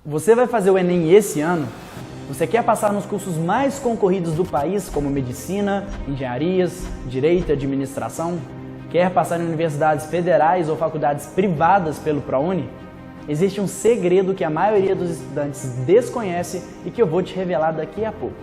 Você vai fazer o Enem esse ano? Você quer passar nos cursos mais concorridos do país, como medicina, engenharias, direito e administração? Quer passar em universidades federais ou faculdades privadas pelo ProUni? Existe um segredo que a maioria dos estudantes desconhece e que eu vou te revelar daqui a pouco.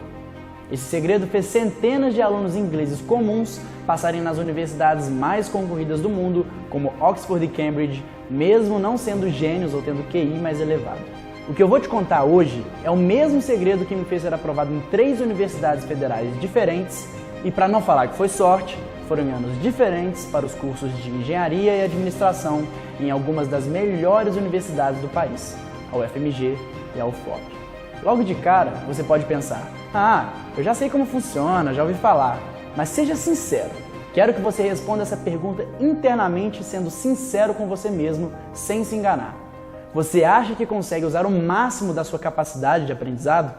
Esse segredo fez centenas de alunos ingleses comuns passarem nas universidades mais concorridas do mundo, como Oxford e Cambridge, mesmo não sendo gênios ou tendo QI mais elevado. O que eu vou te contar hoje é o mesmo segredo que me fez ser aprovado em 3 universidades federais diferentes e, para não falar que foi sorte, foram em anos diferentes para os cursos de engenharia e administração em algumas das melhores universidades do país, a UFMG e a UFOP. Logo de cara, você pode pensar, eu já sei como funciona, já ouvi falar, mas seja sincero. Quero que você responda essa pergunta internamente, sendo sincero com você mesmo, sem se enganar. Você acha que consegue usar o máximo da sua capacidade de aprendizado?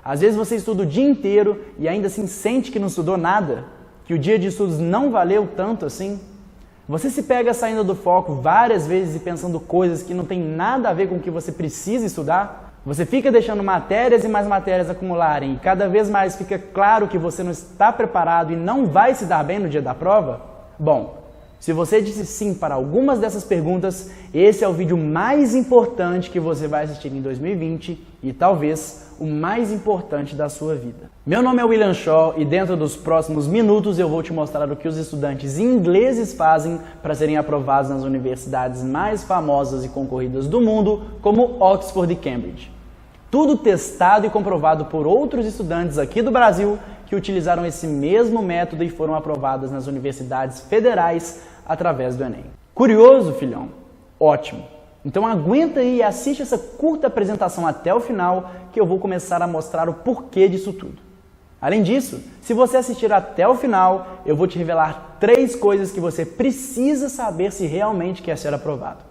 Às vezes você estuda o dia inteiro e ainda assim sente que não estudou nada, que o dia de estudos não valeu tanto assim. Você se pega saindo do foco várias vezes e pensando coisas que não tem nada a ver com o que você precisa estudar. Você fica deixando matérias e mais matérias acumularem e cada vez mais fica claro que você não está preparado e não vai se dar bem no dia da prova? Bom, se você disse sim para algumas dessas perguntas, esse é o vídeo mais importante que você vai assistir em 2020 e talvez o mais importante da sua vida. Meu nome é William Shaw e dentro dos próximos minutos eu vou te mostrar o que os estudantes ingleses fazem para serem aprovados nas universidades mais famosas e concorridas do mundo, como Oxford e Cambridge. Tudo testado e comprovado por outros estudantes aqui do Brasil que utilizaram esse mesmo método e foram aprovados nas universidades federais através do Enem. Curioso, filhão? Ótimo! Então aguenta aí e assiste essa curta apresentação até o final que eu vou começar a mostrar o porquê disso tudo. Além disso, se você assistir até o final, eu vou te revelar 3 coisas que você precisa saber se realmente quer ser aprovado.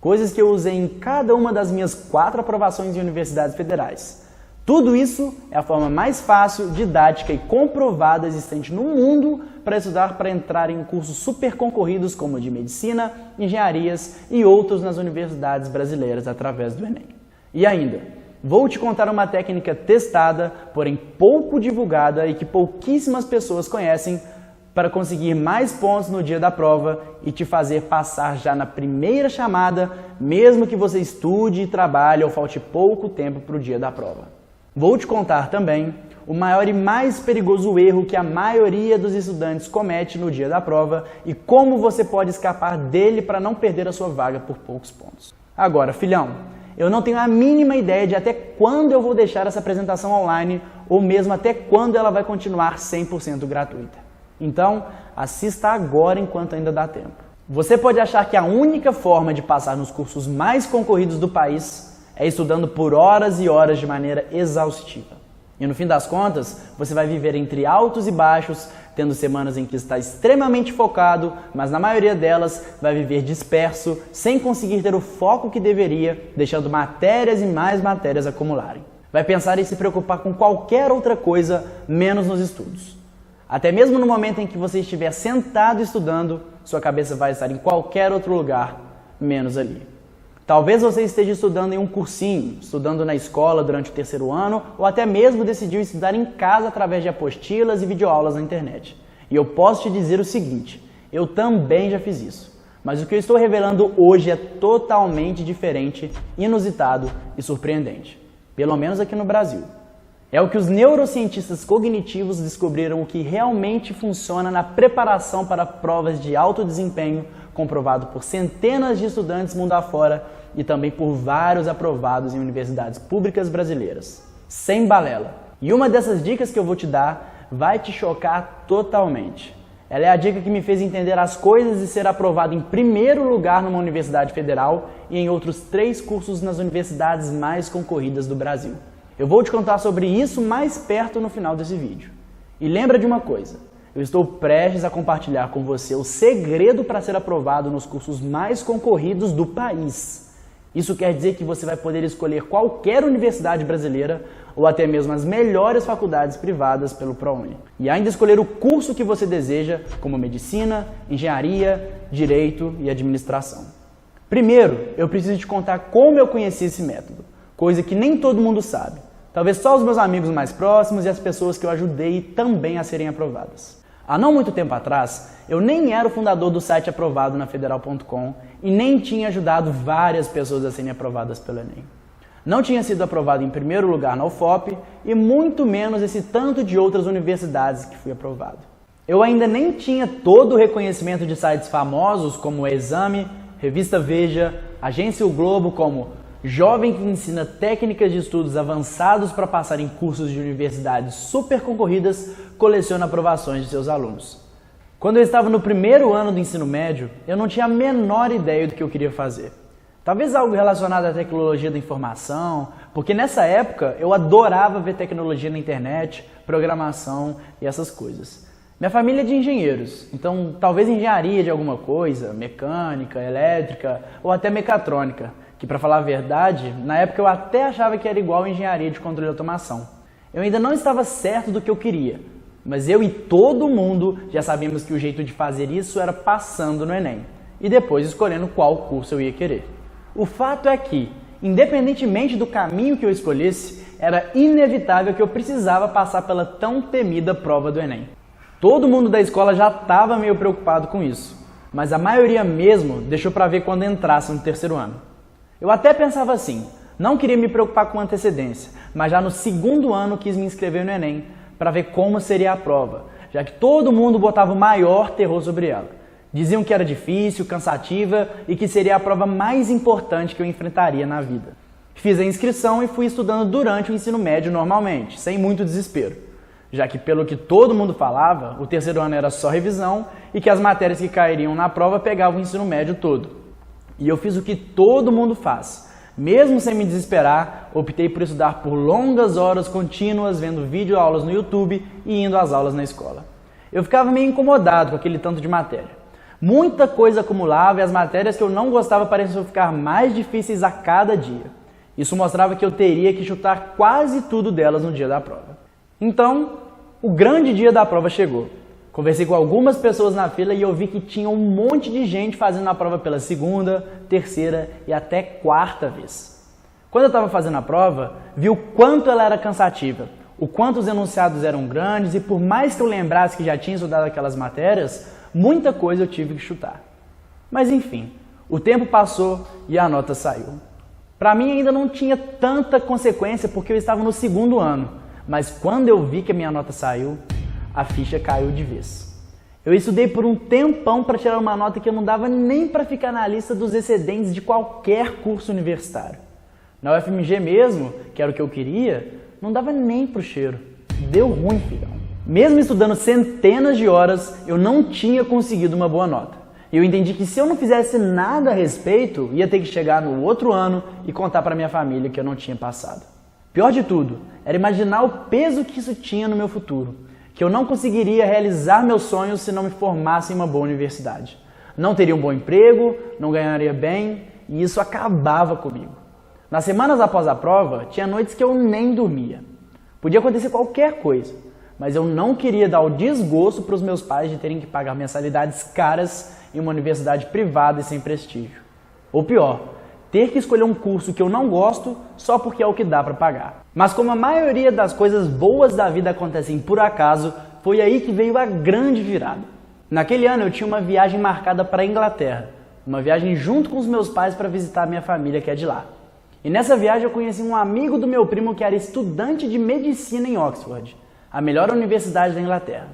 Coisas que eu usei em cada uma das minhas 4 aprovações em universidades federais. Tudo isso é a forma mais fácil, didática e comprovada existente no mundo para estudar para entrar em cursos super concorridos como de medicina, engenharias e outros nas universidades brasileiras através do Enem. E ainda, vou te contar uma técnica testada, porém pouco divulgada e que pouquíssimas pessoas conhecem para conseguir mais pontos no dia da prova e te fazer passar já na primeira chamada, mesmo que você estude e trabalhe ou falte pouco tempo para o dia da prova. Vou te contar também o maior e mais perigoso erro que a maioria dos estudantes comete no dia da prova e como você pode escapar dele para não perder a sua vaga por poucos pontos. Agora, filhão, eu não tenho a mínima ideia de até quando eu vou deixar essa apresentação online ou mesmo até quando ela vai continuar 100% gratuita. Então, assista agora enquanto ainda dá tempo. Você pode achar que a única forma de passar nos cursos mais concorridos do país é estudando por horas e horas de maneira exaustiva. E no fim das contas, você vai viver entre altos e baixos, tendo semanas em que está extremamente focado, mas na maioria delas vai viver disperso, sem conseguir ter o foco que deveria, deixando matérias e mais matérias acumularem. Vai pensar em se preocupar com qualquer outra coisa, menos nos estudos. Até mesmo no momento em que você estiver sentado estudando, sua cabeça vai estar em qualquer outro lugar, menos ali. Talvez você esteja estudando em um cursinho, estudando na escola durante o 3º ano, ou até mesmo decidiu estudar em casa através de apostilas e videoaulas na internet. E eu posso te dizer o seguinte, eu também já fiz isso. Mas o que eu estou revelando hoje é totalmente diferente, inusitado e surpreendente. Pelo menos aqui no Brasil. É o que os neurocientistas cognitivos descobriram o que realmente funciona na preparação para provas de alto desempenho, comprovado por centenas de estudantes mundo afora e também por vários aprovados em universidades públicas brasileiras. Sem balela. E uma dessas dicas que eu vou te dar vai te chocar totalmente. Ela é a dica que me fez entender as coisas e ser aprovado em primeiro lugar numa universidade federal e em outros 3 cursos nas universidades mais concorridas do Brasil. Eu vou te contar sobre isso mais perto no final desse vídeo. E lembra de uma coisa, eu estou prestes a compartilhar com você o segredo para ser aprovado nos cursos mais concorridos do país. Isso quer dizer que você vai poder escolher qualquer universidade brasileira ou até mesmo as melhores faculdades privadas pelo ProUni. E ainda escolher o curso que você deseja, como medicina, engenharia, direito e administração. Primeiro, eu preciso te contar como eu conheci esse método. coisa que nem todo mundo sabe. Talvez só os meus amigos mais próximos e as pessoas que eu ajudei também a serem aprovadas. Há não muito tempo atrás, eu nem era o fundador do site aprovado na Federal.com e nem tinha ajudado várias pessoas a serem aprovadas pelo Enem. Não tinha sido aprovado em primeiro lugar na UFOP e muito menos esse tanto de outras universidades que fui aprovado. Eu ainda nem tinha todo o reconhecimento de sites famosos como o Exame, Revista Veja, Agência O Globo, como jovem que ensina técnicas de estudos avançados para passar em cursos de universidades super concorridas, coleciona aprovações de seus alunos. Quando eu estava no primeiro ano do ensino médio, eu não tinha a menor ideia do que eu queria fazer. Talvez algo relacionado à tecnologia da informação, porque nessa época eu adorava ver tecnologia na internet, programação e essas coisas. Minha família é de engenheiros, então talvez engenharia de alguma coisa, mecânica, elétrica ou até mecatrônica, que para falar a verdade, na época eu até achava que era igual a engenharia de controle e automação. Eu ainda não estava certo do que eu queria, mas eu e todo mundo já sabíamos que o jeito de fazer isso era passando no Enem e depois escolhendo qual curso eu ia querer. O fato é que, independentemente do caminho que eu escolhesse, era inevitável que eu precisava passar pela tão temida prova do Enem. Todo mundo da escola já estava meio preocupado com isso, mas a maioria mesmo deixou para ver quando entrasse no terceiro ano. Eu até pensava assim, não queria me preocupar com antecedência, mas já no segundo ano quis me inscrever no Enem para ver como seria a prova, já que todo mundo botava o maior terror sobre ela. Diziam que era difícil, cansativa e que seria a prova mais importante que eu enfrentaria na vida. Fiz a inscrição e fui estudando durante o ensino médio normalmente, sem muito desespero, já que pelo que todo mundo falava, o terceiro ano era só revisão e que as matérias que cairiam na prova pegavam o ensino médio todo. E eu fiz o que todo mundo faz. Mesmo sem me desesperar, optei por estudar por longas horas contínuas, vendo videoaulas no YouTube e indo às aulas na escola. Eu ficava meio incomodado com aquele tanto de matéria. Muita coisa acumulava e as matérias que eu não gostava pareciam ficar mais difíceis a cada dia. Isso mostrava que eu teria que chutar quase tudo delas no dia da prova. Então, o grande dia da prova chegou. Conversei com algumas pessoas na fila e eu vi que tinha um monte de gente fazendo a prova pela segunda, terceira e até quarta vez. Quando eu estava fazendo a prova, vi o quanto ela era cansativa, o quanto os enunciados eram grandes e por mais que eu lembrasse que já tinha estudado aquelas matérias, muita coisa eu tive que chutar. Mas enfim, o tempo passou e a nota saiu. Para mim ainda não tinha tanta consequência porque eu estava no segundo ano, mas quando eu vi que a minha nota saiu, a ficha caiu de vez. Eu estudei por um tempão para tirar uma nota que eu não dava nem para ficar na lista dos excedentes de qualquer curso universitário. Na UFMG mesmo, que era o que eu queria, não dava nem pro cheiro. Deu ruim, filhão. Mesmo estudando centenas de horas, eu não tinha conseguido uma boa nota. E eu entendi que se eu não fizesse nada a respeito, ia ter que chegar no outro ano e contar para minha família que eu não tinha passado. Pior de tudo, era imaginar o peso que isso tinha no meu futuro. Que eu não conseguiria realizar meus sonhos se não me formasse em uma boa universidade. Não teria um bom emprego, não ganharia bem, e isso acabava comigo. Nas semanas após a prova, tinha noites que eu nem dormia. Podia acontecer qualquer coisa, mas eu não queria dar o desgosto para os meus pais de terem que pagar mensalidades caras em uma universidade privada e sem prestígio. Ou pior, ter que escolher um curso que eu não gosto só porque é o que dá para pagar. Mas como a maioria das coisas boas da vida acontecem por acaso, foi aí que veio a grande virada. Naquele ano eu tinha uma viagem marcada para a Inglaterra, uma viagem junto com os meus pais para visitar a minha família que é de lá. E nessa viagem eu conheci um amigo do meu primo que era estudante de medicina em Oxford, a melhor universidade da Inglaterra.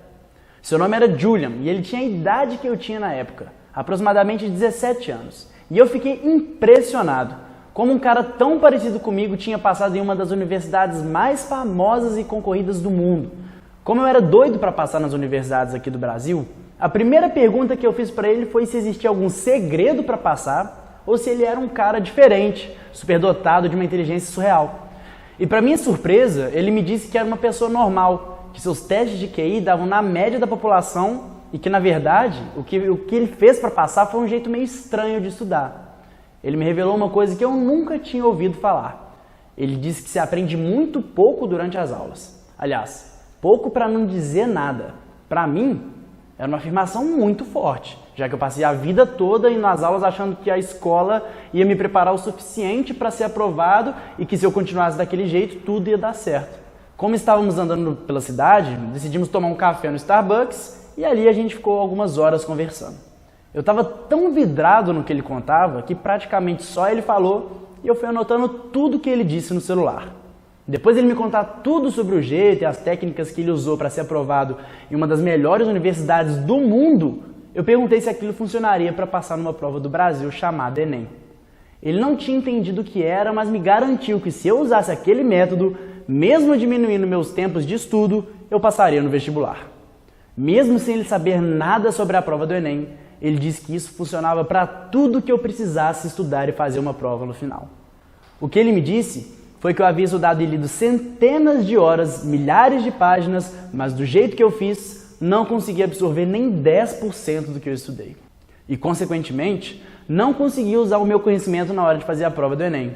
Seu nome era Julian e ele tinha a idade que eu tinha na época, aproximadamente 17 anos. E eu fiquei impressionado como um cara tão parecido comigo tinha passado em uma das universidades mais famosas e concorridas do mundo. Como eu era doido para passar nas universidades aqui do Brasil, a primeira pergunta que eu fiz para ele foi se existia algum segredo para passar ou se ele era um cara diferente, superdotado de uma inteligência surreal. E para minha surpresa, ele me disse que era uma pessoa normal, que seus testes de QI davam na média da população e que, na verdade, o que ele fez para passar foi um jeito meio estranho de estudar. Ele me revelou uma coisa que eu nunca tinha ouvido falar. Ele disse que se aprende muito pouco durante as aulas. Aliás, pouco para não dizer nada. Para mim, era uma afirmação muito forte. já que eu passei a vida toda indo nas aulas achando que a escola ia me preparar o suficiente para ser aprovado e que se eu continuasse daquele jeito, tudo ia dar certo. Como estávamos andando pela cidade, decidimos tomar um café no Starbucks e ali a gente ficou algumas horas conversando. Eu estava tão vidrado no que ele contava que praticamente só ele falou e eu fui anotando tudo que ele disse no celular. Depois ele me contar tudo sobre o jeito e as técnicas que ele usou para ser aprovado em uma das melhores universidades do mundo, eu perguntei se aquilo funcionaria para passar numa prova do Brasil chamada Enem. Ele não tinha entendido o que era, mas me garantiu que se eu usasse aquele método, mesmo diminuindo meus tempos de estudo, eu passaria no vestibular. Mesmo sem ele saber nada sobre a prova do Enem, ele disse que isso funcionava para tudo que eu precisasse estudar e fazer uma prova no final. O que ele me disse foi que eu havia estudado e lido centenas de horas, milhares de páginas, mas do jeito que eu fiz, não consegui absorver nem 10% do que eu estudei. E, consequentemente, não consegui usar o meu conhecimento na hora de fazer a prova do Enem.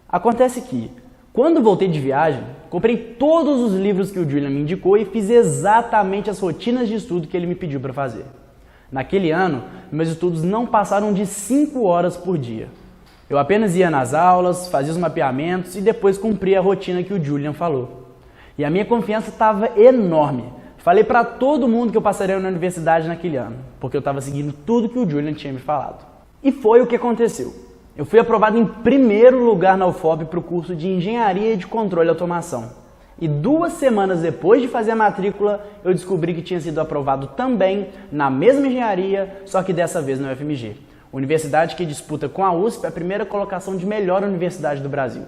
Acontece que, quando voltei de viagem, comprei todos os livros que o Julian me indicou e fiz exatamente as rotinas de estudo que ele me pediu para fazer. Naquele ano, meus estudos não passaram de 5 horas por dia. Eu apenas ia nas aulas, fazia os mapeamentos e depois cumpria a rotina que o Julian falou. E a minha confiança estava enorme. Falei para todo mundo que eu passaria na universidade naquele ano, porque eu estava seguindo tudo que o Julian tinha me falado. E foi o que aconteceu. Eu fui aprovado em primeiro lugar na UFOP para o curso de Engenharia de Controle e Automação. E 2 semanas depois de fazer a matrícula, eu descobri que tinha sido aprovado também na mesma engenharia, só que dessa vez na UFMG. Universidade que disputa com a USP a primeira colocação de melhor universidade do Brasil.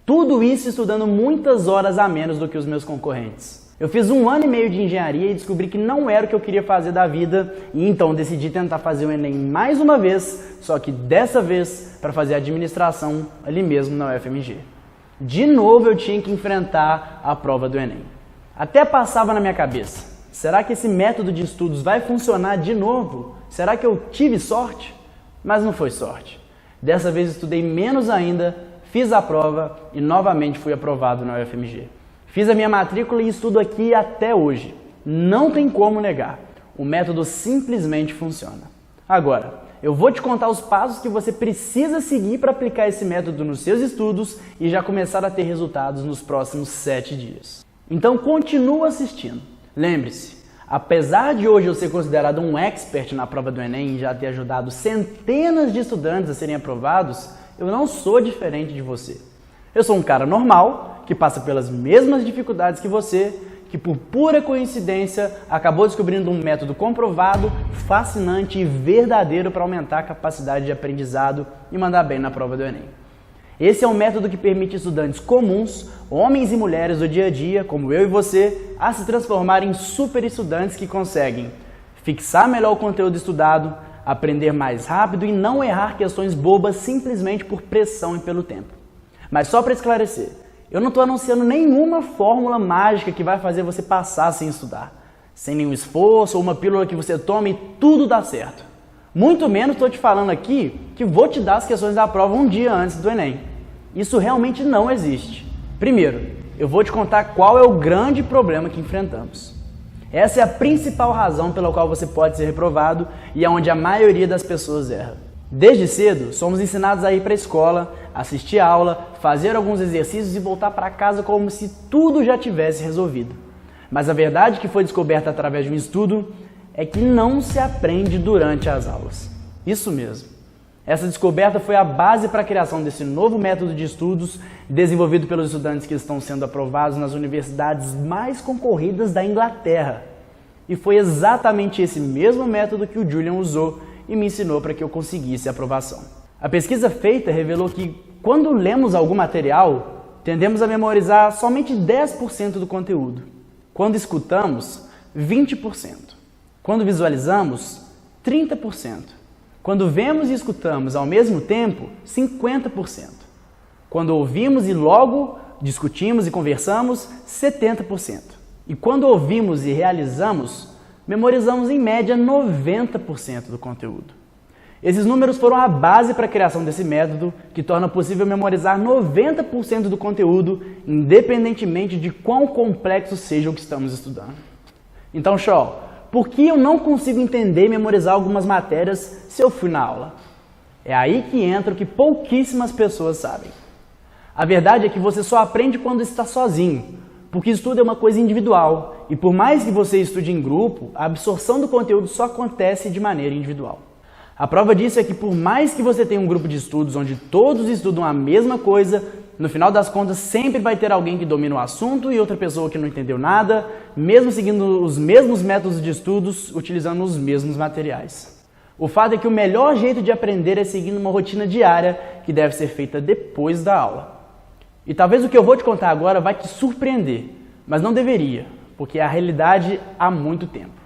Tudo isso estudando muitas horas a menos do que os meus concorrentes. Eu fiz 1 ano e meio de engenharia e descobri que não era o que eu queria fazer da vida e então decidi tentar fazer o Enem mais uma vez, só que dessa vez para fazer administração ali mesmo na UFMG. De novo eu tinha que enfrentar a prova do Enem. Até passava na minha cabeça, será que esse método de estudos vai funcionar de novo? Será que eu tive sorte? Mas não foi sorte. Dessa vez estudei menos ainda, fiz a prova e novamente fui aprovado na UFMG. Fiz a minha matrícula e estudo aqui até hoje. Não tem como negar. O método simplesmente funciona. Agora, eu vou te contar os passos que você precisa seguir para aplicar esse método nos seus estudos e já começar a ter resultados nos próximos 7 dias. Então continua assistindo. Lembre-se, apesar de hoje eu ser considerado um expert na prova do Enem e já ter ajudado centenas de estudantes a serem aprovados, eu não sou diferente de você. Eu sou um cara normal, que passa pelas mesmas dificuldades que você, que por pura coincidência acabou descobrindo um método comprovado, fascinante e verdadeiro para aumentar a capacidade de aprendizado e mandar bem na prova do Enem. Esse é um método que permite estudantes comuns, homens e mulheres do dia a dia, como eu e você, a se transformar em super estudantes que conseguem fixar melhor o conteúdo estudado, aprender mais rápido e não errar questões bobas simplesmente por pressão e pelo tempo. Mas só para esclarecer, eu não estou anunciando nenhuma fórmula mágica que vai fazer você passar sem estudar, sem nenhum esforço ou uma pílula que você tome e tudo dá certo. Muito menos estou te falando aqui que vou te dar as questões da prova um dia antes do Enem. Isso realmente não existe. Primeiro, eu vou te contar qual é o grande problema que enfrentamos. Essa é a principal razão pela qual você pode ser reprovado e é onde a maioria das pessoas erra. Desde cedo, somos ensinados a ir para a escola, assistir a aula, fazer alguns exercícios e voltar para casa como se tudo já tivesse resolvido. Mas a verdade que foi descoberta através de um estudo é que não se aprende durante as aulas. Isso mesmo. Essa descoberta foi a base para a criação desse novo método de estudos desenvolvido pelos estudantes que estão sendo aprovados nas universidades mais concorridas da Inglaterra. E foi exatamente esse mesmo método que o Julian usou e me ensinou para que eu conseguisse a aprovação. A pesquisa feita revelou que, quando lemos algum material, tendemos a memorizar somente 10% do conteúdo. Quando escutamos, 20%. Quando visualizamos, 30%. Quando vemos e escutamos ao mesmo tempo, 50%. Quando ouvimos e logo discutimos e conversamos, 70%. E quando ouvimos e realizamos, memorizamos em média 90% do conteúdo. Esses números foram a base para a criação desse método, que torna possível memorizar 90% do conteúdo, independentemente de quão complexo seja o que estamos estudando. Então, show! por que eu não consigo entender e memorizar algumas matérias se eu fui na aula? É aí que entra o que pouquíssimas pessoas sabem. A verdade é que você só aprende quando está sozinho, porque estudo é uma coisa individual, e por mais que você estude em grupo, a absorção do conteúdo só acontece de maneira individual. A prova disso é que por mais que você tenha um grupo de estudos onde todos estudam a mesma coisa, no final das contas sempre vai ter alguém que domina o assunto e outra pessoa que não entendeu nada, mesmo seguindo os mesmos métodos de estudos, utilizando os mesmos materiais. O fato é que o melhor jeito de aprender é seguindo uma rotina diária que deve ser feita depois da aula. E talvez o que eu vou te contar agora vai te surpreender, mas não deveria, porque é a realidade há muito tempo.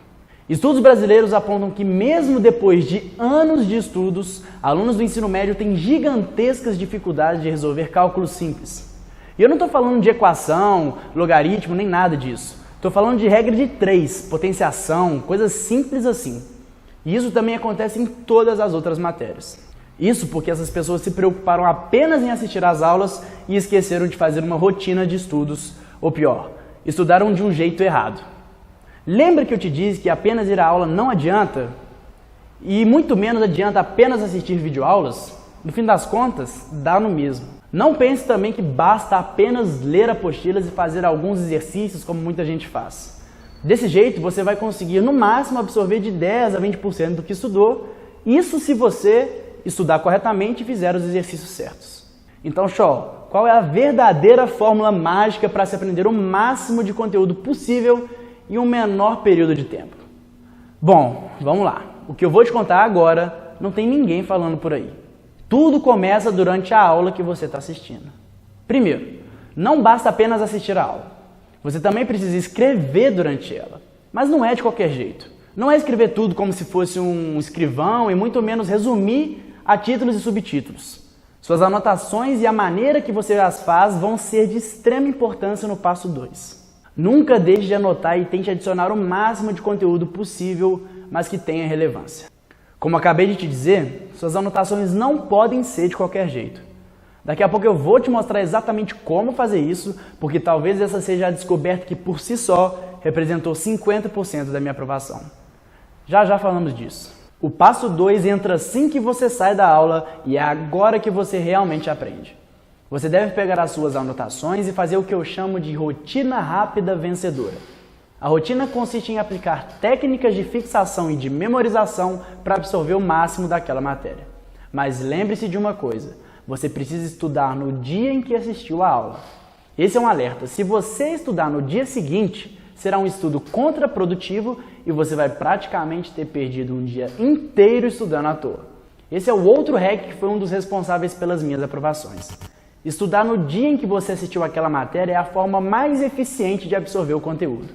Estudos brasileiros apontam que mesmo depois de anos de estudos, alunos do ensino médio têm gigantescas dificuldades de resolver cálculos simples. E eu não estou falando de equação, logaritmo, nem nada disso. Estou falando de regra de 3, potenciação, coisas simples assim. E isso também acontece em todas as outras matérias. Isso porque essas pessoas se preocuparam apenas em assistir às aulas e esqueceram de fazer uma rotina de estudos, ou pior, estudaram de um jeito errado. Lembra que eu te disse que apenas ir à aula não adianta? E muito menos adianta apenas assistir videoaulas? No fim das contas, dá no mesmo. Não pense também que basta apenas ler apostilas e fazer alguns exercícios como muita gente faz. Desse jeito, você vai conseguir no máximo absorver de 10 a 20% do que estudou, isso se você estudar corretamente e fizer os exercícios certos. Então, show! Qual é a verdadeira fórmula mágica para se aprender o máximo de conteúdo possível em um menor período de tempo? Bom, vamos lá. O que eu vou te contar agora não tem ninguém falando por aí. Tudo começa durante a aula que você está assistindo. Primeiro, não basta apenas assistir a aula. Você também precisa escrever durante ela. Mas não é de qualquer jeito. Não é escrever tudo como se fosse um escrivão e muito menos resumir a títulos e subtítulos. Suas anotações e a maneira que você as faz vão ser de extrema importância no passo 2. Nunca deixe de anotar e tente adicionar o máximo de conteúdo possível, mas que tenha relevância. Como acabei de te dizer, suas anotações não podem ser de qualquer jeito. Daqui a pouco eu vou te mostrar exatamente como fazer isso, porque talvez essa seja a descoberta que por si só representou 50% da minha aprovação. Já falamos disso. O passo 2 entra assim que você sai da aula e é agora que você realmente aprende. Você deve pegar as suas anotações e fazer o que eu chamo de rotina rápida vencedora. A rotina consiste em aplicar técnicas de fixação e de memorização para absorver o máximo daquela matéria. Mas lembre-se de uma coisa, você precisa estudar no dia em que assistiu a aula. Esse é um alerta, se você estudar no dia seguinte, será um estudo contraprodutivo e você vai praticamente ter perdido um dia inteiro estudando à toa. Esse é o outro hack que foi um dos responsáveis pelas minhas aprovações. Estudar no dia em que você assistiu aquela matéria é a forma mais eficiente de absorver o conteúdo.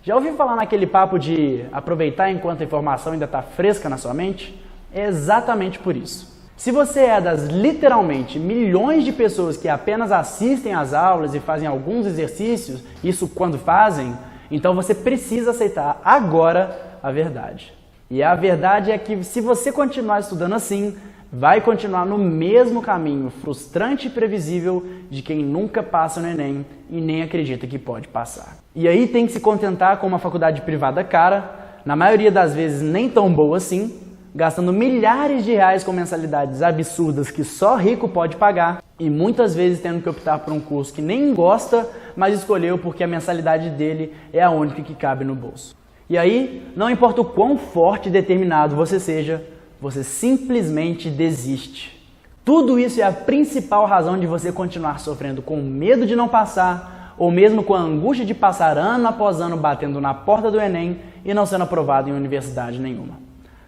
Já ouviu falar naquele papo de aproveitar enquanto a informação ainda está fresca na sua mente? É exatamente por isso. Se você é das literalmente milhões de pessoas que apenas assistem às aulas e fazem alguns exercícios, isso quando fazem, então você precisa aceitar agora a verdade. E a verdade é que se você continuar estudando assim, vai continuar no mesmo caminho frustrante e previsível de quem nunca passa no Enem e nem acredita que pode passar. E aí tem que se contentar com uma faculdade privada cara, na maioria das vezes nem tão boa assim, gastando milhares de reais com mensalidades absurdas que só rico pode pagar e muitas vezes tendo que optar por um curso que nem gosta, mas escolheu porque a mensalidade dele é a única que cabe no bolso. E aí, não importa o quão forte e determinado você seja, você simplesmente desiste. Tudo isso é a principal razão de você continuar sofrendo com medo de não passar, ou mesmo com a angústia de passar ano após ano batendo na porta do Enem e não sendo aprovado em universidade nenhuma.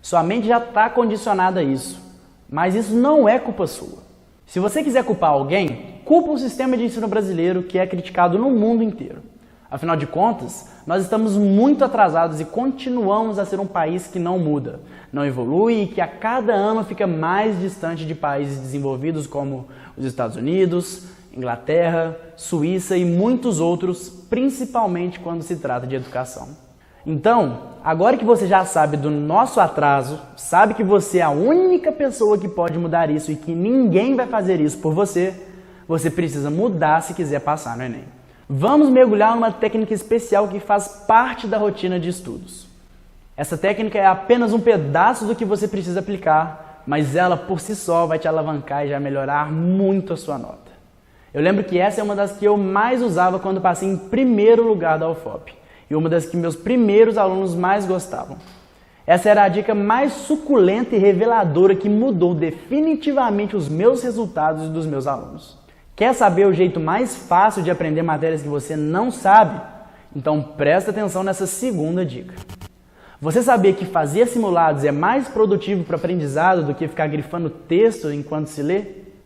Sua mente já está condicionada a isso, mas isso não é culpa sua. Se você quiser culpar alguém, culpa o sistema de ensino brasileiro que é criticado no mundo inteiro. Afinal de contas, nós estamos muito atrasados e continuamos a ser um país que não muda, não evolui e que a cada ano fica mais distante de países desenvolvidos como os Estados Unidos, Inglaterra, Suíça e muitos outros, principalmente quando se trata de educação. Então, agora que você já sabe do nosso atraso, sabe que você é a única pessoa que pode mudar isso e que ninguém vai fazer isso por você, você precisa mudar se quiser passar no Enem. Vamos mergulhar numa técnica especial que faz parte da rotina de estudos. Essa técnica é apenas um pedaço do que você precisa aplicar, mas ela por si só vai te alavancar e já melhorar muito a sua nota. Eu lembro que essa é uma das que eu mais usava quando passei em primeiro lugar da UFOP e uma das que meus primeiros alunos mais gostavam. Essa era a dica mais suculenta e reveladora que mudou definitivamente os meus resultados e dos meus alunos. Quer saber o jeito mais fácil de aprender matérias que você não sabe? Então presta atenção nessa segunda dica. Você sabia que fazer simulados é mais produtivo para o aprendizado do que ficar grifando texto enquanto se lê?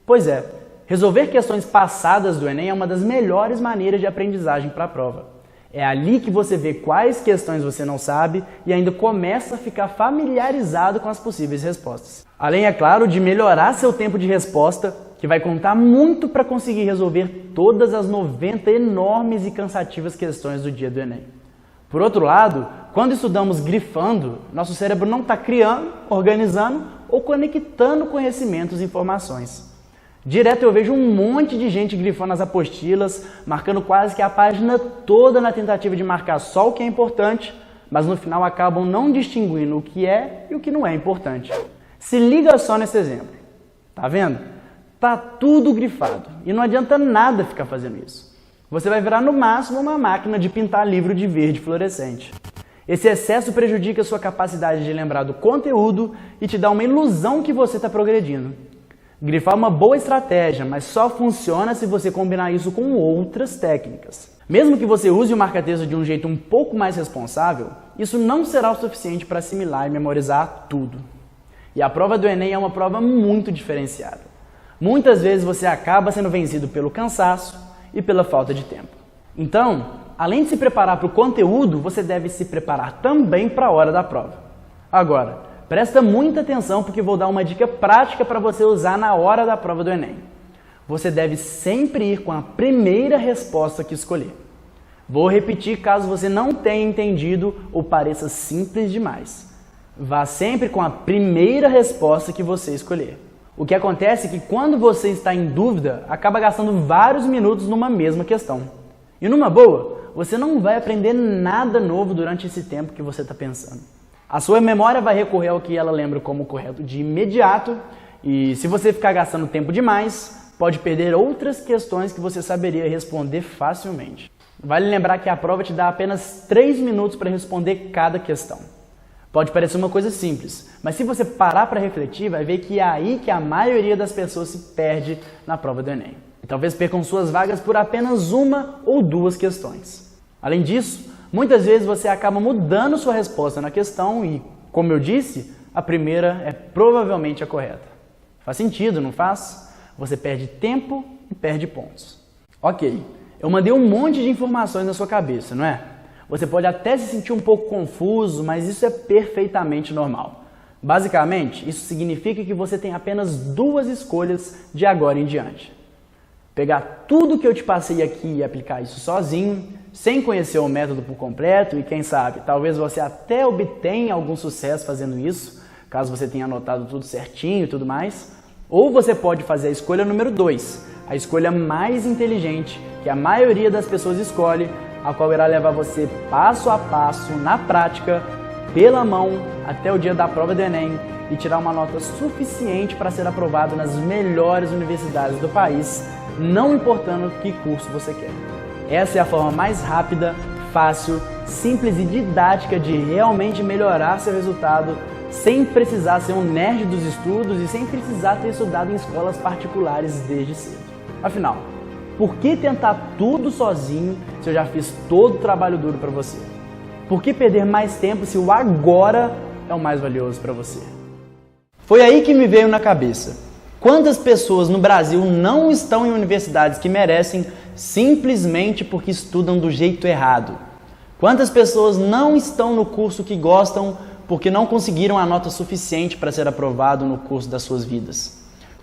Pois é, resolver questões passadas do Enem é uma das melhores maneiras de aprendizagem para a prova. É ali que você vê quais questões você não sabe e ainda começa a ficar familiarizado com as possíveis respostas. Além, é claro, de melhorar seu tempo de resposta, que vai contar muito para conseguir resolver todas as 90 enormes e cansativas questões do dia do Enem. Por outro lado, quando estudamos grifando, nosso cérebro não está criando, organizando ou conectando conhecimentos e informações. Direto eu vejo um monte de gente grifando as apostilas, marcando quase que a página toda na tentativa de marcar só o que é importante, mas no final acabam não distinguindo o que é e o que não é importante. Se liga só nesse exemplo. Tá vendo? Tá tudo grifado e não adianta nada ficar fazendo isso. Você vai virar no máximo uma máquina de pintar livro de verde fluorescente. Esse excesso prejudica a sua capacidade de lembrar do conteúdo e te dá uma ilusão que você está progredindo. Grifar é uma boa estratégia, mas só funciona se você combinar isso com outras técnicas. Mesmo que você use o marca-texto de um jeito um pouco mais responsável, isso não será o suficiente para assimilar e memorizar tudo. E a prova do Enem é uma prova muito diferenciada. Muitas vezes você acaba sendo vencido pelo cansaço e pela falta de tempo. Então, além de se preparar para o conteúdo, você deve se preparar também para a hora da prova. Agora, presta muita atenção porque vou dar uma dica prática para você usar na hora da prova do Enem. Você deve sempre ir com a primeira resposta que escolher. Vou repetir caso você não tenha entendido ou pareça simples demais. Vá sempre com a primeira resposta que você escolher. O que acontece é que quando você está em dúvida, acaba gastando vários minutos numa mesma questão. E numa boa, você não vai aprender nada novo durante esse tempo que você está pensando. A sua memória vai recorrer ao que ela lembra como correto de imediato e se você ficar gastando tempo demais, pode perder outras questões que você saberia responder facilmente. Vale lembrar que a prova te dá apenas 3 minutos para responder cada questão. Pode parecer uma coisa simples, mas se você parar para refletir, vai ver que é aí que a maioria das pessoas se perde na prova do Enem. E talvez percam suas vagas por apenas uma ou duas questões. Além disso, muitas vezes você acaba mudando sua resposta na questão e, como eu disse, a primeira é provavelmente a correta. Faz sentido, não faz? Você perde tempo e perde pontos. Ok, eu mandei um monte de informações na sua cabeça, não é? Você pode até se sentir um pouco confuso, mas isso é perfeitamente normal. Basicamente, isso significa que você tem apenas 2 escolhas de agora em diante. Pegar tudo que eu te passei aqui e aplicar isso sozinho, sem conhecer o método por completo e quem sabe, talvez você até obtenha algum sucesso fazendo isso, caso você tenha anotado tudo certinho e tudo mais. Ou você pode fazer a escolha número 2, a escolha mais inteligente, que a maioria das pessoas escolhe, a qual irá levar você passo a passo, na prática, pela mão, até o dia da prova do Enem e tirar uma nota suficiente para ser aprovado nas melhores universidades do país, não importando que curso você quer. Essa é a forma mais rápida, fácil, simples e didática de realmente melhorar seu resultado sem precisar ser um nerd dos estudos e sem precisar ter estudado em escolas particulares desde cedo. Afinal, por que tentar tudo sozinho se eu já fiz todo o trabalho duro para você? Por que perder mais tempo se o agora é o mais valioso para você? Foi aí que me veio na cabeça. Quantas pessoas no Brasil não estão em universidades que merecem simplesmente porque estudam do jeito errado? Quantas pessoas não estão no curso que gostam porque não conseguiram a nota suficiente para ser aprovado no curso das suas vidas?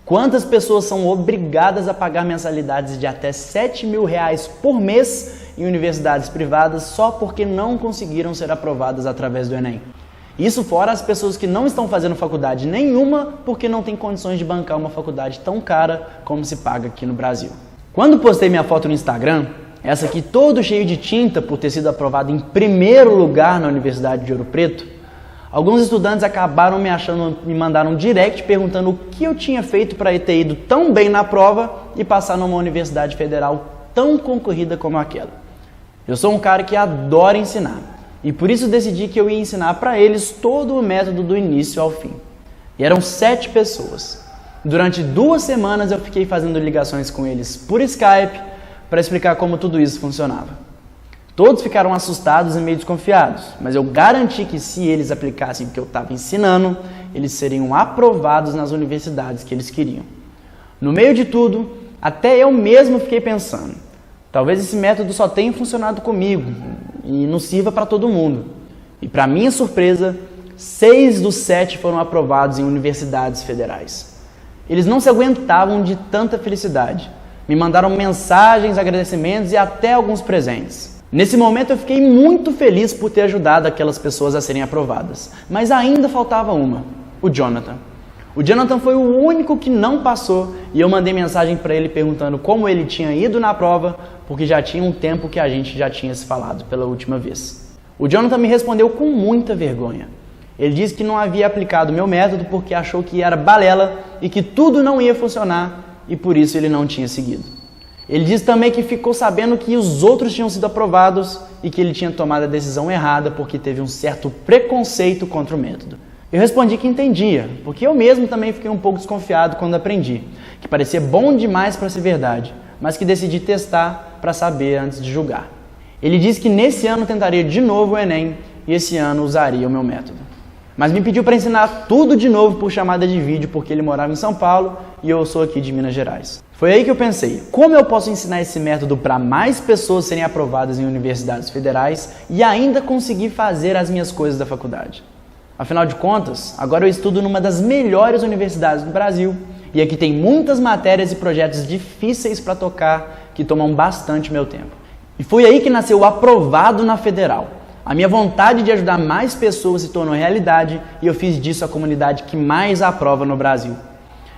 Quantas pessoas são obrigadas a pagar mensalidades de até R$7.000 por mês em universidades privadas só porque não conseguiram ser aprovadas através do Enem? Isso fora as pessoas que não estão fazendo faculdade nenhuma porque não têm condições de bancar uma faculdade tão cara como se paga aqui no Brasil. Quando postei minha foto no Instagram, essa aqui todo cheio de tinta por ter sido aprovado em primeiro lugar na Universidade de Ouro Preto, Alguns estudantes acabaram me mandaram um direct perguntando o que eu tinha feito para ter ido tão bem na prova e passar numa universidade federal tão concorrida como aquela. Eu sou um cara que adora ensinar e por isso decidi que eu ia ensinar para eles todo o método do início ao fim. E eram 7 pessoas. Durante 2 semanas eu fiquei fazendo ligações com eles por Skype para explicar como tudo isso funcionava. Todos ficaram assustados e meio desconfiados, mas eu garanti que se eles aplicassem o que eu estava ensinando, eles seriam aprovados nas universidades que eles queriam. No meio de tudo, até eu mesmo fiquei pensando, talvez esse método só tenha funcionado comigo e não sirva para todo mundo. E para minha surpresa, 6 dos 7 foram aprovados em universidades federais. Eles não se aguentavam de tanta felicidade. Me mandaram mensagens, agradecimentos e até alguns presentes. Nesse momento eu fiquei muito feliz por ter ajudado aquelas pessoas a serem aprovadas. Mas ainda faltava uma, o Jonathan. O Jonathan foi o único que não passou e eu mandei mensagem para ele perguntando como ele tinha ido na prova, porque já tinha um tempo que a gente já tinha se falado pela última vez. O Jonathan me respondeu com muita vergonha. Ele disse que não havia aplicado meu método porque achou que era balela e que tudo não ia funcionar e por isso ele não tinha seguido. Ele disse também que ficou sabendo que os outros tinham sido aprovados e que ele tinha tomado a decisão errada porque teve um certo preconceito contra o método. Eu respondi que entendia, porque eu mesmo também fiquei um pouco desconfiado quando aprendi, que parecia bom demais para ser verdade, mas que decidi testar para saber antes de julgar. Ele disse que nesse ano tentaria de novo o Enem e esse ano usaria o meu método. Mas me pediu para ensinar tudo de novo por chamada de vídeo porque ele morava em São Paulo e eu sou aqui de Minas Gerais. Foi aí que eu pensei, como eu posso ensinar esse método para mais pessoas serem aprovadas em universidades federais e ainda conseguir fazer as minhas coisas da faculdade? Afinal de contas, agora eu estudo numa das melhores universidades do Brasil e aqui tem muitas matérias e projetos difíceis para tocar que tomam bastante meu tempo. E foi aí que nasceu o Aprovado na Federal. A minha vontade de ajudar mais pessoas se tornou realidade e eu fiz disso a comunidade que mais aprova no Brasil.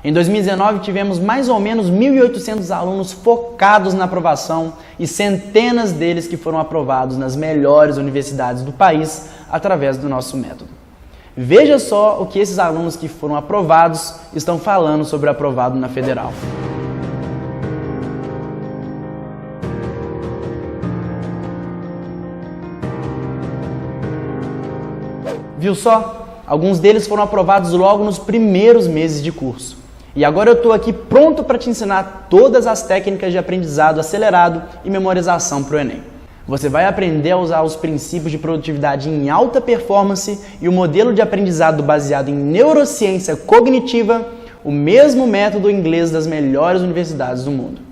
Em 2019 tivemos mais ou menos 1.800 alunos focados na aprovação e centenas deles que foram aprovados nas melhores universidades do país através do nosso método. Veja só o que esses alunos que foram aprovados estão falando sobre o Aprovado na Federal. Viu só? Alguns deles foram aprovados logo nos primeiros meses de curso. E agora eu estou aqui pronto para te ensinar todas as técnicas de aprendizado acelerado e memorização para o Enem. Você vai aprender a usar os princípios de produtividade em alta performance e o modelo de aprendizado baseado em neurociência cognitiva, o mesmo método inglês das melhores universidades do mundo.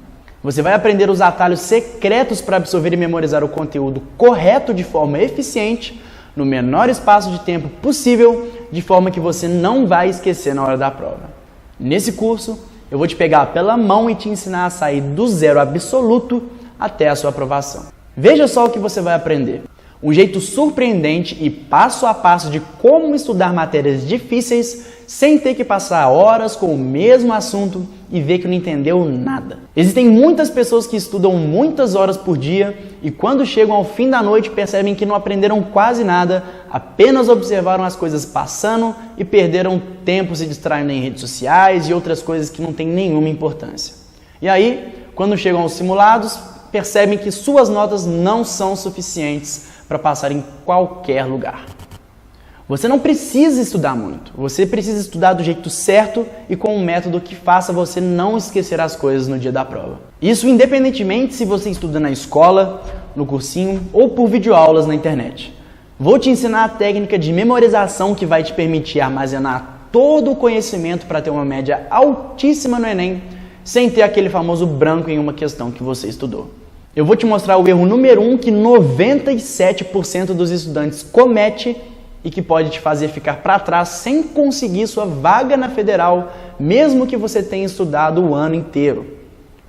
Você vai aprender os atalhos secretos para absorver e memorizar o conteúdo correto de forma eficiente, no menor espaço de tempo possível, de forma que você não vai esquecer na hora da prova. Nesse curso, eu vou te pegar pela mão e te ensinar a sair do zero absoluto até a sua aprovação. Veja só o que você vai aprender. Um jeito surpreendente e passo a passo de como estudar matérias difíceis sem ter que passar horas com o mesmo assunto e ver que não entendeu nada. Existem muitas pessoas que estudam muitas horas por dia e quando chegam ao fim da noite percebem que não aprenderam quase nada, apenas observaram as coisas passando e perderam tempo se distraindo em redes sociais e outras coisas que não têm nenhuma importância. E aí, quando chegam aos simulados, percebem que suas notas não são suficientes para passar em qualquer lugar. Você não precisa estudar muito, você precisa estudar do jeito certo e com um método que faça você não esquecer as coisas no dia da prova. Isso independentemente se você estuda na escola, no cursinho ou por videoaulas na internet. Vou te ensinar a técnica de memorização que vai te permitir armazenar todo o conhecimento para ter uma média altíssima no Enem, sem ter aquele famoso branco em uma questão que você estudou. Eu vou te mostrar o erro número 1 que 97% dos estudantes comete e que pode te fazer ficar para trás sem conseguir sua vaga na federal, mesmo que você tenha estudado o ano inteiro.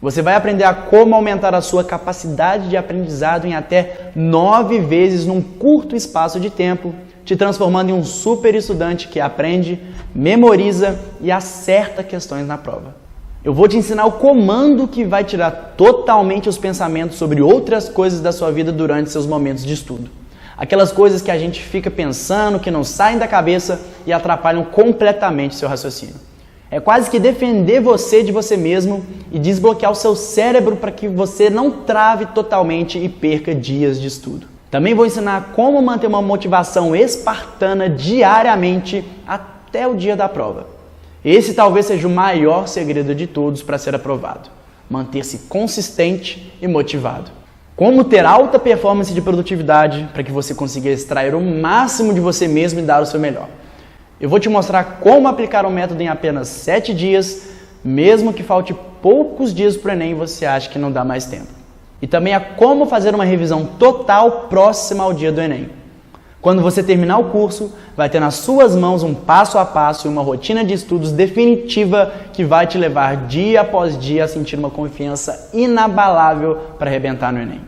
Você vai aprender a como aumentar a sua capacidade de aprendizado em até 9 vezes num curto espaço de tempo, te transformando em um super estudante que aprende, memoriza e acerta questões na prova. Eu vou te ensinar o comando que vai tirar totalmente os pensamentos sobre outras coisas da sua vida durante seus momentos de estudo. Aquelas coisas que a gente fica pensando, que não saem da cabeça e atrapalham completamente seu raciocínio. É quase que defender você de você mesmo e desbloquear o seu cérebro para que você não trave totalmente e perca dias de estudo. Também vou ensinar como manter uma motivação espartana diariamente até o dia da prova. Esse talvez seja o maior segredo de todos para ser aprovado. Manter-se consistente e motivado. Como ter alta performance de produtividade para que você consiga extrair o máximo de você mesmo e dar o seu melhor. Eu vou te mostrar como aplicar o método em apenas 7 dias, mesmo que falte poucos dias para o Enem e você acha que não dá mais tempo. E também a como fazer uma revisão total próxima ao dia do Enem. Quando você terminar o curso, vai ter nas suas mãos um passo a passo e uma rotina de estudos definitiva que vai te levar dia após dia a sentir uma confiança inabalável para arrebentar no Enem.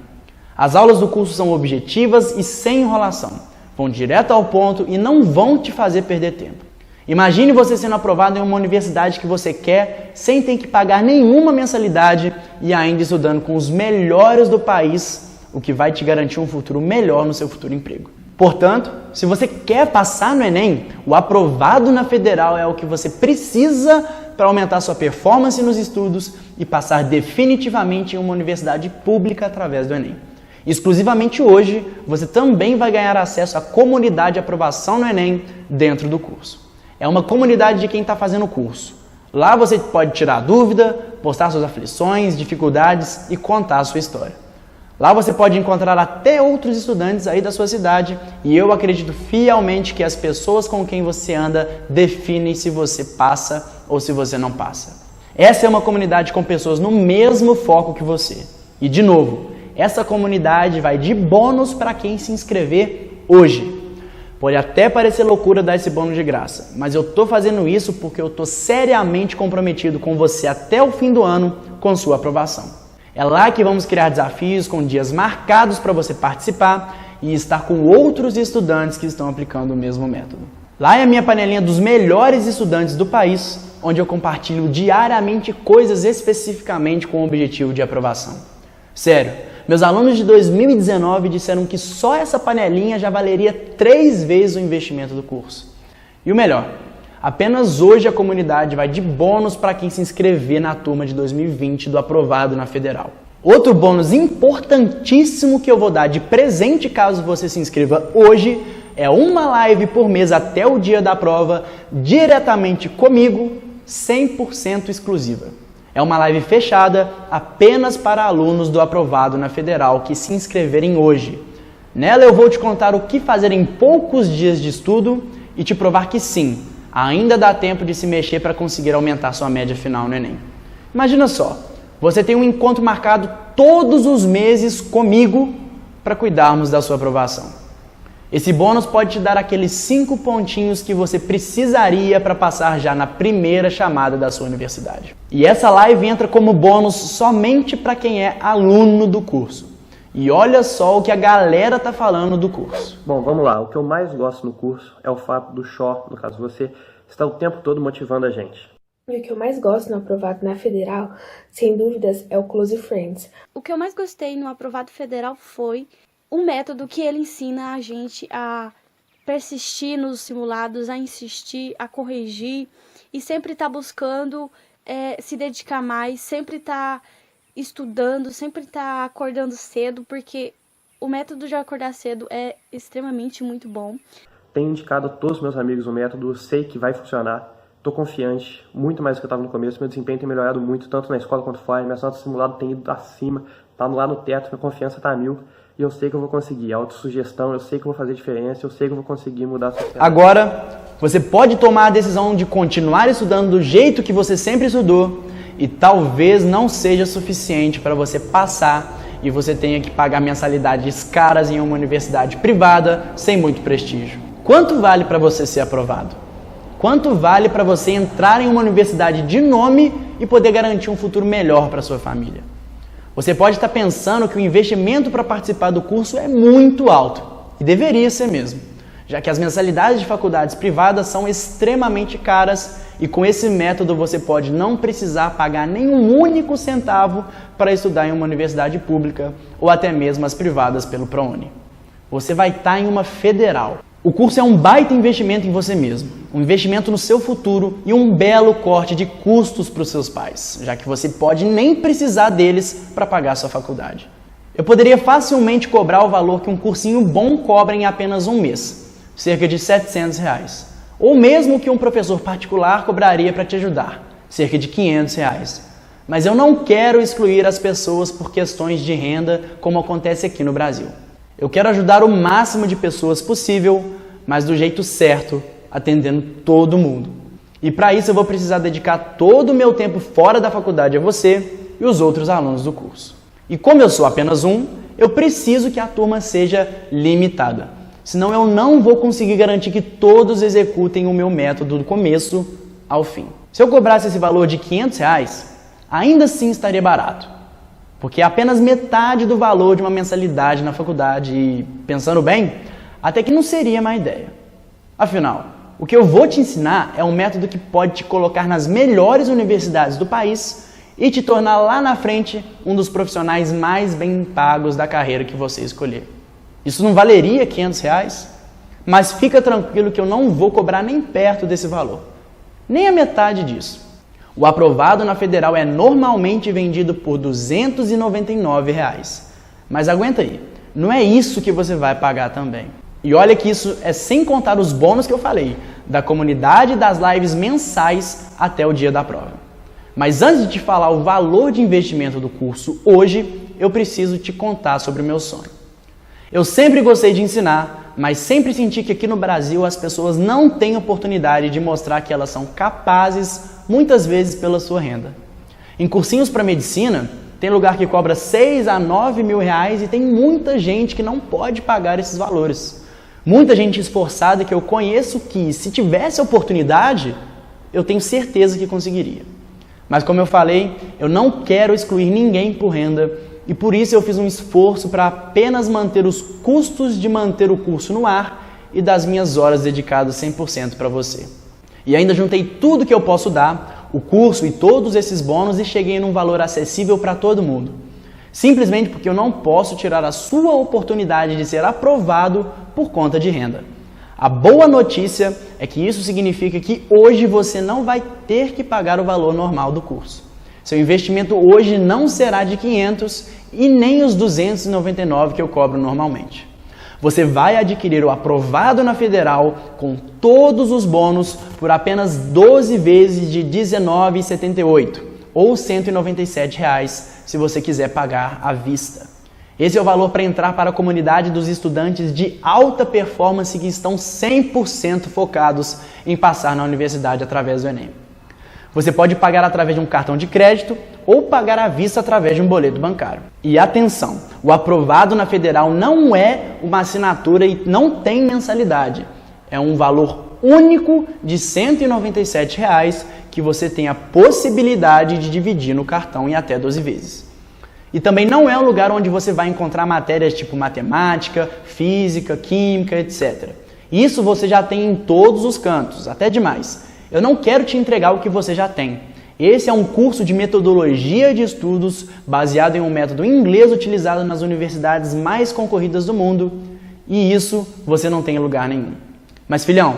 As aulas do curso são objetivas e sem enrolação. Vão direto ao ponto e não vão te fazer perder tempo. Imagine você sendo aprovado em uma universidade que você quer, sem ter que pagar nenhuma mensalidade e ainda estudando com os melhores do país, o que vai te garantir um futuro melhor no seu futuro emprego. Portanto, se você quer passar no Enem, o aprovado na Federal é o que você precisa para aumentar sua performance nos estudos e passar definitivamente em uma universidade pública através do Enem. Exclusivamente hoje, você também vai ganhar acesso à comunidade de aprovação no Enem dentro do curso. É uma comunidade de quem está fazendo o curso. Lá você pode tirar dúvida, postar suas aflições, dificuldades e contar a sua história. Lá você pode encontrar até outros estudantes aí da sua cidade e eu acredito fielmente que as pessoas com quem você anda definem se você passa ou se você não passa. Essa é uma comunidade com pessoas no mesmo foco que você. E de novo, essa comunidade vai de bônus para quem se inscrever hoje. Pode até parecer loucura dar esse bônus de graça, mas eu estou fazendo isso porque eu estou seriamente comprometido com você até o fim do ano com sua aprovação. É lá que vamos criar desafios com dias marcados para você participar e estar com outros estudantes que estão aplicando o mesmo método. Lá é a minha panelinha dos melhores estudantes do país, onde eu compartilho diariamente coisas especificamente com o objetivo de aprovação. Sério, meus alunos de 2019 disseram que só essa panelinha já valeria 3 vezes o investimento do curso. E o melhor, apenas hoje a comunidade vai de bônus para quem se inscrever na turma de 2020 do aprovado na Federal. Outro bônus importantíssimo que eu vou dar de presente caso você se inscreva hoje é uma live por mês até o dia da prova, diretamente comigo, 100% exclusiva. É uma live fechada apenas para alunos do aprovado na Federal que se inscreverem hoje. Nela eu vou te contar o que fazer em poucos dias de estudo e te provar que sim, ainda dá tempo de se mexer para conseguir aumentar sua média final no Enem. Imagina só, você tem um encontro marcado todos os meses comigo para cuidarmos da sua aprovação. Esse bônus pode te dar aqueles 5 pontinhos que você precisaria para passar já na primeira chamada da sua universidade. E essa live entra como bônus somente para quem é aluno do curso. E olha só o que a galera tá falando do curso. Bom, vamos lá. O que eu mais gosto no curso é o fato do Xó, no caso você, estar o tempo todo motivando a gente. E o que eu mais gosto no aprovado na Federal, sem dúvidas, é o Close Friends. O que eu mais gostei no aprovado federal foi o método que ele ensina a gente a persistir nos simulados, a insistir, a corrigir e sempre estar buscando se dedicar mais, sempre estar estudando, sempre estar acordando cedo, porque o método de acordar cedo é extremamente muito bom. Tenho indicado a todos os meus amigos o método, sei que vai funcionar, estou confiante, muito mais do que eu estava no começo, meu desempenho tem melhorado muito, tanto na escola quanto fora, minhas notas simuladas têm ido acima, está lá no teto, minha confiança está a 1000. E eu sei que eu vou conseguir. Autossugestão, eu sei que eu vou fazer diferença, eu sei que eu vou conseguir mudar a sociedade. Agora, você pode tomar a decisão de continuar estudando do jeito que você sempre estudou e talvez não seja suficiente para você passar e você tenha que pagar mensalidades caras em uma universidade privada sem muito prestígio. Quanto vale para você ser aprovado? Quanto vale para você entrar em uma universidade de nome e poder garantir um futuro melhor para sua família? Você pode estar pensando que o investimento para participar do curso é muito alto, e deveria ser mesmo, já que as mensalidades de faculdades privadas são extremamente caras e com esse método você pode não precisar pagar nenhum único centavo para estudar em uma universidade pública ou até mesmo as privadas pelo ProUni. Você vai estar em uma federal. O curso é um baita investimento em você mesmo, um investimento no seu futuro e um belo corte de custos para os seus pais, já que você pode nem precisar deles para pagar a sua faculdade. Eu poderia facilmente cobrar o valor que um cursinho bom cobra em apenas um mês, cerca de R$700, ou mesmo o que um professor particular cobraria para te ajudar, cerca de R$500. Mas eu não quero excluir as pessoas por questões de renda, como acontece aqui no Brasil. Eu quero ajudar o máximo de pessoas possível, mas do jeito certo, atendendo todo mundo. E para isso eu vou precisar dedicar todo o meu tempo fora da faculdade a você e os outros alunos do curso. E como eu sou apenas um, eu preciso que a turma seja limitada. Senão eu não vou conseguir garantir que todos executem o meu método do começo ao fim. Se eu cobrasse esse valor de R$500, ainda assim estaria barato. Porque é apenas metade do valor de uma mensalidade na faculdade e, pensando bem, até que não seria má ideia. Afinal, o que eu vou te ensinar é um método que pode te colocar nas melhores universidades do país e te tornar lá na frente um dos profissionais mais bem pagos da carreira que você escolher. Isso não valeria R$500? Mas fica tranquilo que eu não vou cobrar nem perto desse valor. Nem a metade disso. O aprovado na federal é normalmente vendido por R$299. Mas aguenta aí, não é isso que você vai pagar também. E olha que isso é sem contar os bônus que eu falei, da comunidade e das lives mensais até o dia da prova. Mas antes de te falar o valor de investimento do curso hoje, eu preciso te contar sobre o meu sonho. Eu sempre gostei de ensinar, mas sempre senti que aqui no Brasil as pessoas não têm oportunidade de mostrar que elas são capazes, muitas vezes pela sua renda. Em cursinhos para medicina, tem lugar que cobra 6 a 9 mil reais e tem muita gente que não pode pagar esses valores. Muita gente esforçada que eu conheço que, se tivesse oportunidade, eu tenho certeza que conseguiria. Mas como eu falei, eu não quero excluir ninguém por renda e por isso eu fiz um esforço para apenas manter os custos de manter o curso no ar e das minhas horas dedicadas 100% para você. E ainda juntei tudo que eu posso dar, o curso e todos esses bônus e cheguei num valor acessível para todo mundo. Simplesmente porque eu não posso tirar a sua oportunidade de ser aprovado por conta de renda. A boa notícia é que isso significa que hoje você não vai ter que pagar o valor normal do curso. Seu investimento hoje não será de 500 e nem os 299 que eu cobro normalmente. Você vai adquirir o aprovado na federal com todos os bônus por apenas 12 vezes de R$19,78 ou R$197 se você quiser pagar à vista. Esse é o valor para entrar para a comunidade dos estudantes de alta performance que estão 100% focados em passar na universidade através do Enem. Você pode pagar através de um cartão de crédito ou pagar à vista através de um boleto bancário. E atenção, o aprovado na federal não é uma assinatura e não tem mensalidade. É um valor único de R$197 que você tem a possibilidade de dividir no cartão em até 12 vezes. E também não é um lugar onde você vai encontrar matérias tipo matemática, física, química, etc. Isso você já tem em todos os cantos, até demais. Eu não quero te entregar o que você já tem. Esse é um curso de metodologia de estudos baseado em um método inglês utilizado nas universidades mais concorridas do mundo e isso você não tem em lugar nenhum. Mas filhão,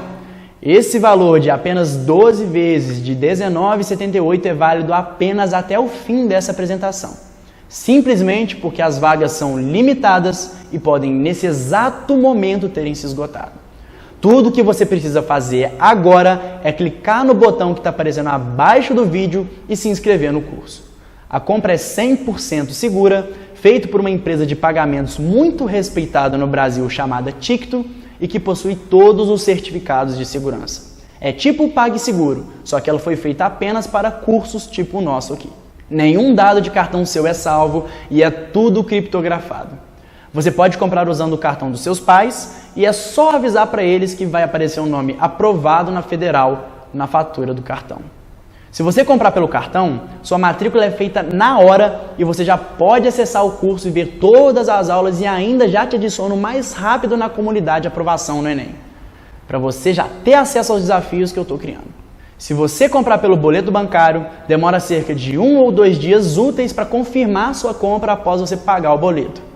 esse valor de apenas 12 vezes de R$19,78 é válido apenas até o fim dessa apresentação. Simplesmente porque as vagas são limitadas e podem nesse exato momento terem se esgotado. Tudo o que você precisa fazer agora é clicar no botão que está aparecendo abaixo do vídeo e se inscrever no curso. A compra é 100% segura, feito por uma empresa de pagamentos muito respeitada no Brasil chamada Ticto e que possui todos os certificados de segurança. É tipo o PagSeguro, só que ela foi feita apenas para cursos tipo o nosso aqui. Nenhum dado de cartão seu é salvo e é tudo criptografado. Você pode comprar usando o cartão dos seus pais e é só avisar para eles que vai aparecer um nome aprovado na federal na fatura do cartão. Se você comprar pelo cartão, sua matrícula é feita na hora e você já pode acessar o curso e ver todas as aulas e ainda já te adiciono mais rápido na comunidade de aprovação no Enem, para você já ter acesso aos desafios que eu estou criando. Se você comprar pelo boleto bancário, demora cerca de 1 ou 2 dias úteis para confirmar sua compra após você pagar o boleto.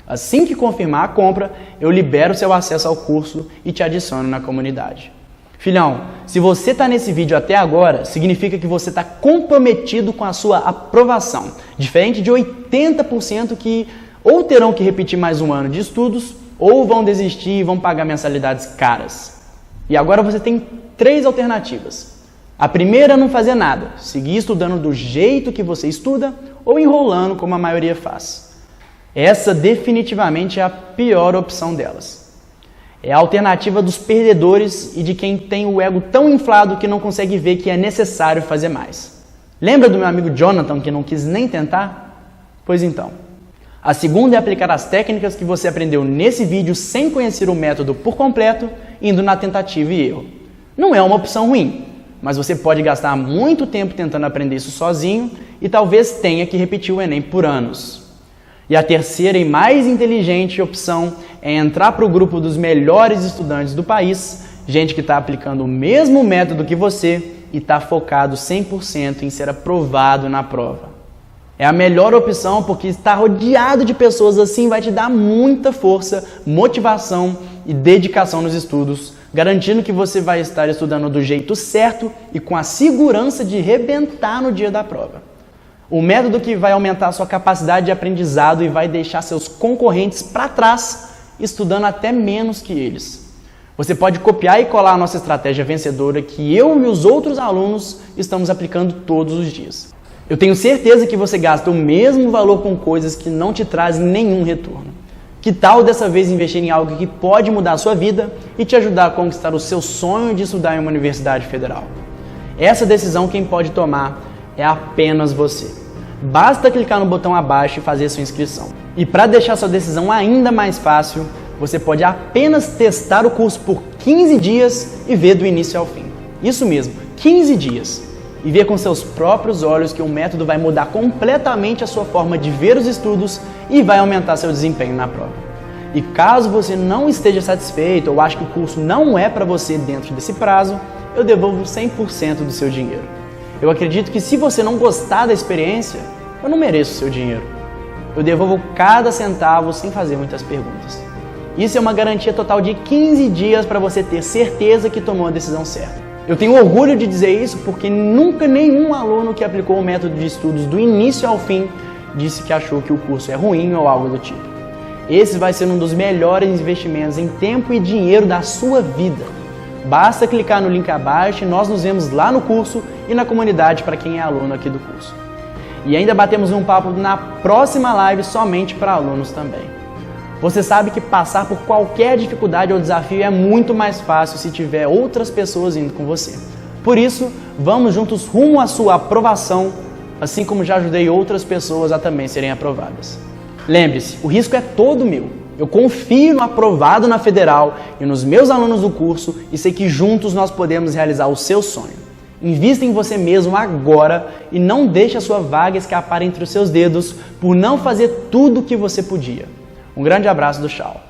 Assim que confirmar a compra, eu libero seu acesso ao curso e te adiciono na comunidade. Filhão, se você está nesse vídeo até agora, significa que você está comprometido com a sua aprovação. Diferente de 80% que ou terão que repetir mais um ano de estudos, ou vão desistir e vão pagar mensalidades caras. E agora você tem 3 alternativas. A primeira é não fazer nada, seguir estudando do jeito que você estuda ou enrolando como a maioria faz. Essa definitivamente é a pior opção delas. É a alternativa dos perdedores e de quem tem o ego tão inflado que não consegue ver que é necessário fazer mais. Lembra do meu amigo Jonathan que não quis nem tentar? Pois então. A segunda é aplicar as técnicas que você aprendeu nesse vídeo sem conhecer o método por completo, indo na tentativa e erro. Não é uma opção ruim, mas você pode gastar muito tempo tentando aprender isso sozinho e talvez tenha que repetir o Enem por anos. E a terceira e mais inteligente opção é entrar para o grupo dos melhores estudantes do país, gente que está aplicando o mesmo método que você e está focado 100% em ser aprovado na prova. É a melhor opção porque estar rodeado de pessoas assim vai te dar muita força, motivação e dedicação nos estudos, garantindo que você vai estar estudando do jeito certo e com a segurança de rebentar no dia da prova. O método que vai aumentar a sua capacidade de aprendizado e vai deixar seus concorrentes para trás, estudando até menos que eles. Você pode copiar e colar a nossa estratégia vencedora que eu e os outros alunos estamos aplicando todos os dias. Eu tenho certeza que você gasta o mesmo valor com coisas que não te trazem nenhum retorno. Que tal dessa vez investir em algo que pode mudar a sua vida e te ajudar a conquistar o seu sonho de estudar em uma universidade federal? Essa decisão quem pode tomar é apenas você. Basta clicar no botão abaixo e fazer sua inscrição. E para deixar sua decisão ainda mais fácil, você pode apenas testar o curso por 15 dias e ver do início ao fim. Isso mesmo, 15 dias. E ver com seus próprios olhos que o método vai mudar completamente a sua forma de ver os estudos e vai aumentar seu desempenho na prova. E caso você não esteja satisfeito ou ache que o curso não é para você dentro desse prazo, eu devolvo 100% do seu dinheiro. Eu acredito que se você não gostar da experiência, eu não mereço o seu dinheiro. Eu devolvo cada centavo sem fazer muitas perguntas. Isso é uma garantia total de 15 dias para você ter certeza que tomou a decisão certa. Eu tenho orgulho de dizer isso porque nunca nenhum aluno que aplicou o método de estudos do início ao fim disse que achou que o curso é ruim ou algo do tipo. Esse vai ser um dos melhores investimentos em tempo e dinheiro da sua vida. Basta clicar no link abaixo e nós nos vemos lá no curso e na comunidade para quem é aluno aqui do curso. E ainda batemos um papo na próxima live somente para alunos também. Você sabe que passar por qualquer dificuldade ou desafio é muito mais fácil se tiver outras pessoas indo com você. Por isso, vamos juntos rumo à sua aprovação, assim como já ajudei outras pessoas a também serem aprovadas. Lembre-se, o risco é todo meu. Eu confio no aprovado na Federal e nos meus alunos do curso e sei que juntos nós podemos realizar o seu sonho. Invista em você mesmo agora e não deixe a sua vaga escapar entre os seus dedos por não fazer tudo o que você podia. Um grande abraço do Chau.